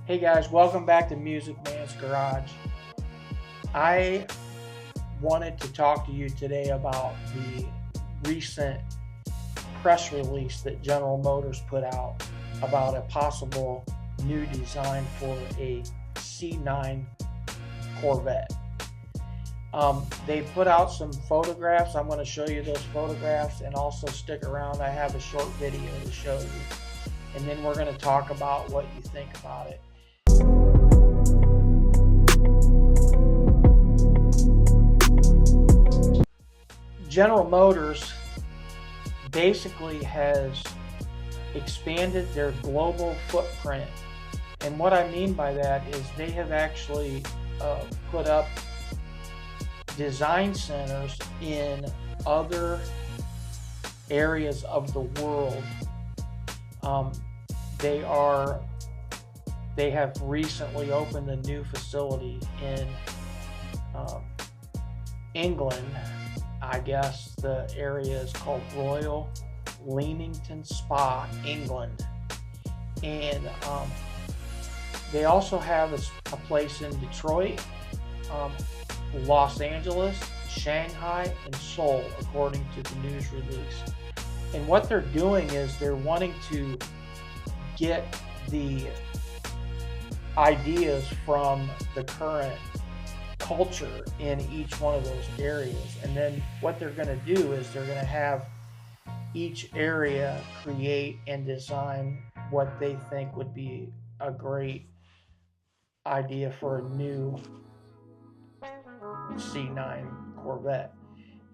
Hey guys, welcome back to Music Man's Garage. I wanted to talk to you today about the recent press release that General Motors put out about a possible new design for a C9 Corvette. They put out some photographs. I'm going to show you those photographs, and also stick around. I have a short video to show you, and then we're going to talk about what you think about it. General Motors basically has expanded their global footprint, and what I mean by that is they have actually put up design centers in other areas of the world. They have recently opened a new facility in England. I guess the area is called Royal Leamington Spa, England. And they also have a place in Detroit, Los Angeles, Shanghai, and Seoul, according to the news release. And what they're doing is they're wanting to get the ideas from the current culture in each one of those areas, and then what they're going to do is they're going to have each area create and design what they think would be a great idea for a new C9 Corvette,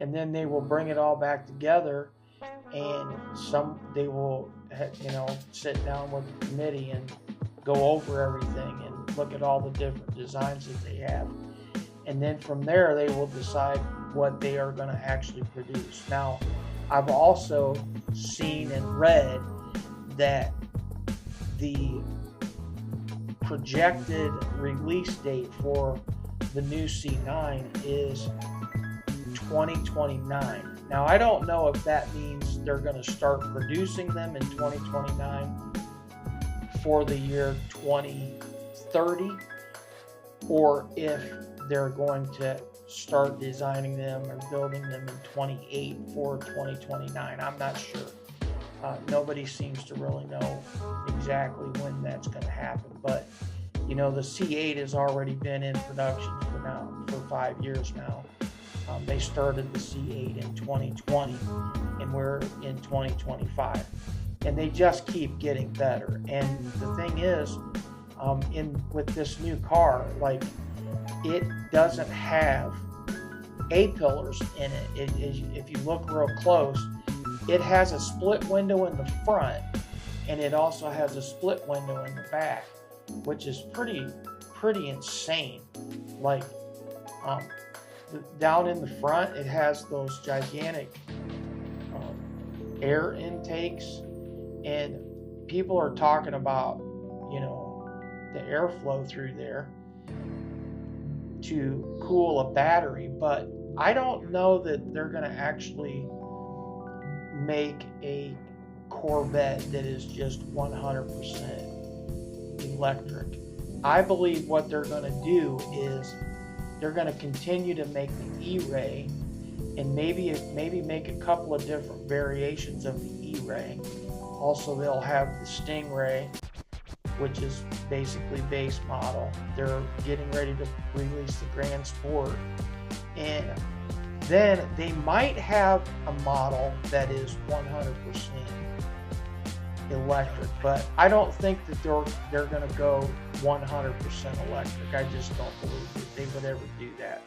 and then they will bring it all back together, and they will sit down with the committee and go over everything and look at all the different designs that they have. And then from there, they will decide what they are going to actually produce. Now, I've also seen and read that the projected release date for the new C9 is 2029. Now, I don't know if that means they're going to start producing them in 2029 for the year 2030, or if they're going to start designing them or building them in 28 for 2029. I'm not sure. Nobody seems to really know exactly when that's going to happen. But the C8 has already been in production for 5 years now. They started the C8 in 2020, and we're in 2025, and they just keep getting better. And the thing is, with this new car, it doesn't have A-pillars in it. If you look real close, it has a split window in the front, and it also has a split window in the back, which is pretty insane. Down in the front, it has those gigantic air intakes, and people are talking about the airflow through there to cool a battery, but I don't know that they're going to actually make a Corvette that is just 100% electric. I believe what they're going to do is they're going to continue to make the E-Ray, and maybe make a couple of different variations of the E-Ray. Also, they'll have the Stingray, which is basically base model. They're getting ready to release the Grand Sport, and then they might have a model that is 100% electric, but I don't think that they're going to go 100% electric. I just don't believe that they would ever do that.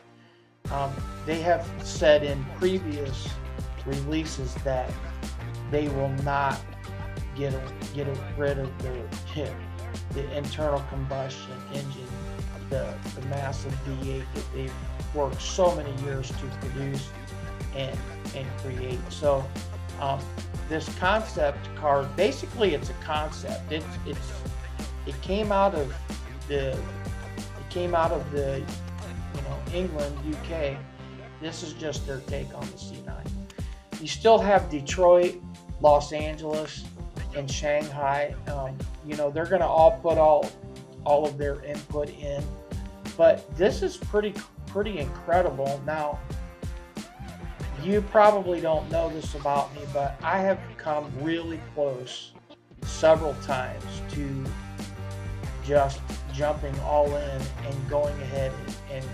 They have said in previous releases that they will not get rid of the internal combustion engine, the massive V8 that they've worked so many years to produce and create. So this concept car, basically it's a concept. It came out of the England, UK. This is just their take on the C9. You still have Detroit, Los Angeles, and Shanghai. They're going to all put all all of their input in. But this is pretty incredible. Now, you probably don't know this about me, but I have come really close several times to just jumping all in and going ahead and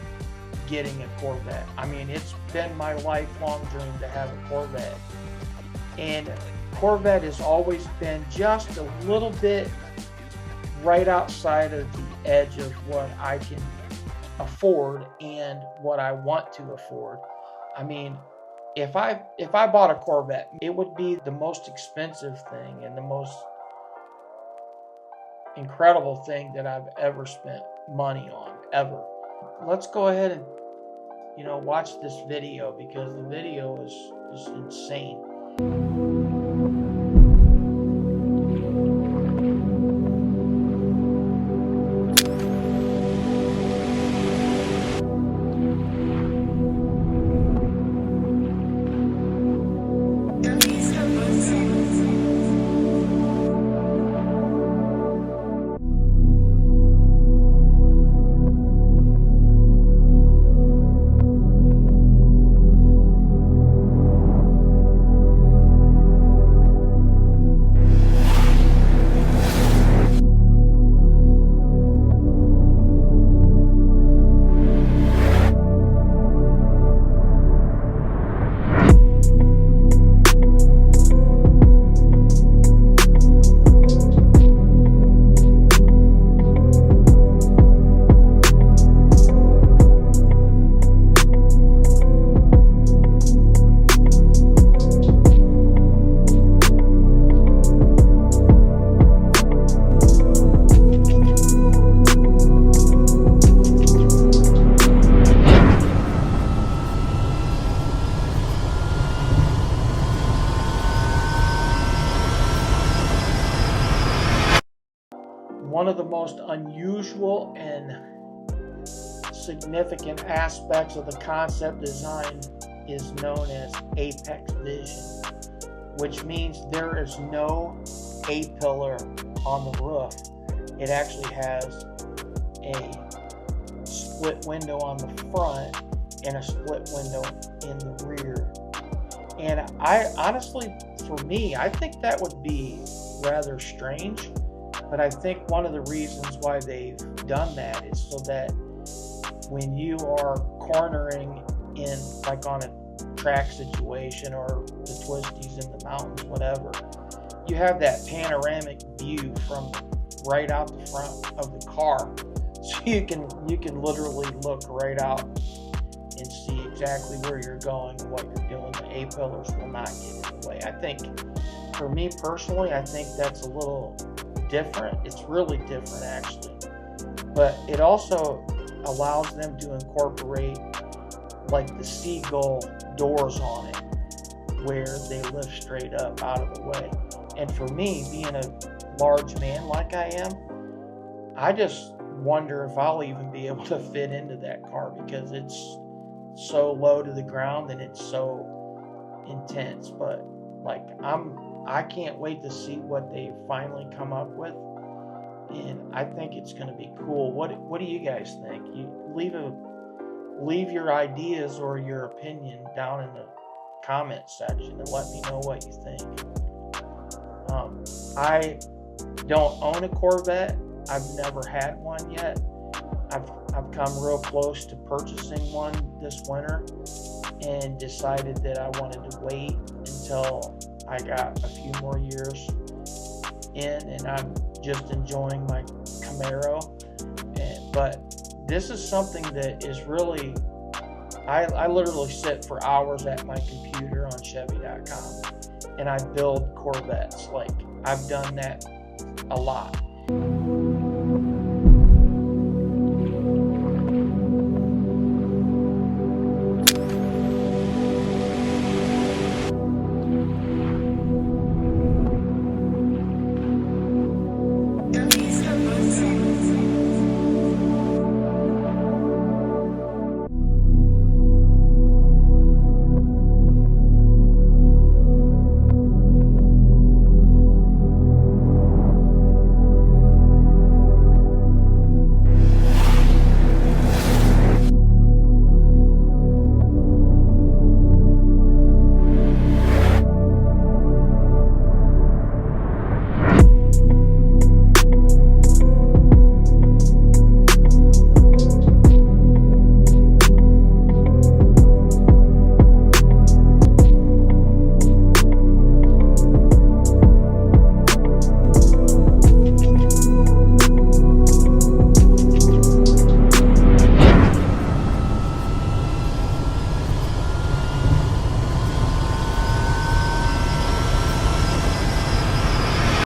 getting a Corvette. I mean, it's been my lifelong dream to have a Corvette. And Corvette has always been just a little bit right outside of the edge of what I can afford and what I want to afford. I mean, if I bought a Corvette, it would be the most expensive thing and the most incredible thing that I've ever spent money on, ever. Let's go ahead and, watch this video, because the video is insane. One of the most unusual and significant aspects of the concept design is known as apex vision, which means there is no A-pillar on the roof. It actually has a split window on the front and a split window in the rear. And I honestly, for me, I think that would be rather strange. But I think one of the reasons why they've done that is so that when you are cornering in, like on a track situation or the twisties in the mountains, whatever, you have that panoramic view from right out the front of the car. So you can literally look right out and see exactly where you're going and what you're doing. The A-pillars will not get in the way. I think, for me personally, I think that's a little different. It's really different, actually. But it also allows them to incorporate like the seagull doors on it, where they lift straight up out of the way. And for me, being a large man like I am, I just wonder if I'll even be able to fit into that car, because it's so low to the ground and it's so intense. But like, I can't wait to see what they finally come up with, and I think it's going to be cool. What do you guys think? You leave your ideas or your opinion down in the comment section and let me know what you think. I don't own a Corvette. I've never had one yet. I've come real close to purchasing one this winter and decided that I wanted to wait until I got a few more years in, and I'm just enjoying my Camaro. But this is something that is really, I literally sit for hours at my computer on Chevy.com and I build Corvettes. Like, I've done that a lot.